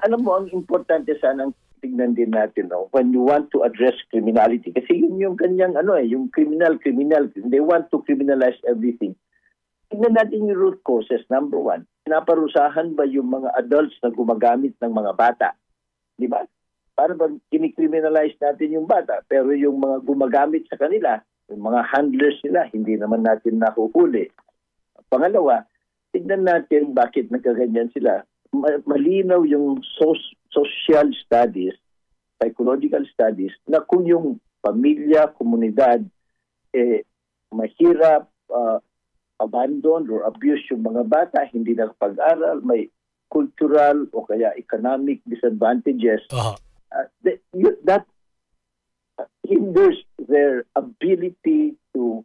alam mo, ang importante sana tignan din natin, no, when you want to address criminality. Kasi yun yung kanyang, yung criminal. They want to criminalize everything. Tignan natin yung root causes. Number one, pinaparusahan ba yung mga adults na gumagamit ng mga bata? Di ba? Para ba kini-criminalize natin yung bata, pero yung mga gumagamit sa kanila, yung mga handlers nila, hindi naman natin nahuhuli. Pangalawa, tignan natin bakit nagkaganyan sila. Malinaw yung social studies, psychological studies, na kung yung pamilya, komunidad, mahirap, abandon or abuse yung mga bata, hindi nakapag-aral, may cultural o kaya economic disadvantages, that hinders their ability to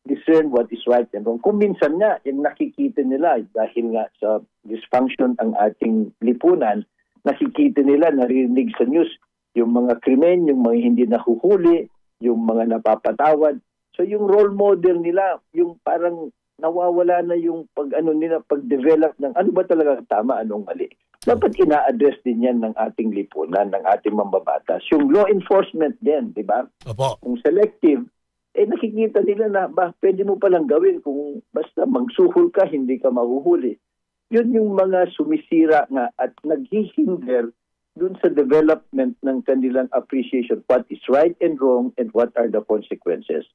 discern what is right and wrong. Kung minsan nga, yung nakikita nila, dahil nga sa dysfunction ang ating lipunan, nakikita nila, narinig sa news, yung mga krimen, yung mga hindi nahuhuli, yung mga napapatawad. So yung role model nila, yung parang nawawala na yung pag-develop ng ano ba talaga tama, anong mali. Dapat ina-address din yan ng ating lipunan, ng ating mambabatas. Yung law enforcement din, di ba? Opo. Kung selective, nakikita nila na pwede mo palang gawin kung basta magsuhol ka, hindi ka mahuhuli. Yun yung mga sumisira nga at naghihinder dun sa development ng kanilang appreciation, what is right and wrong and what are the consequences.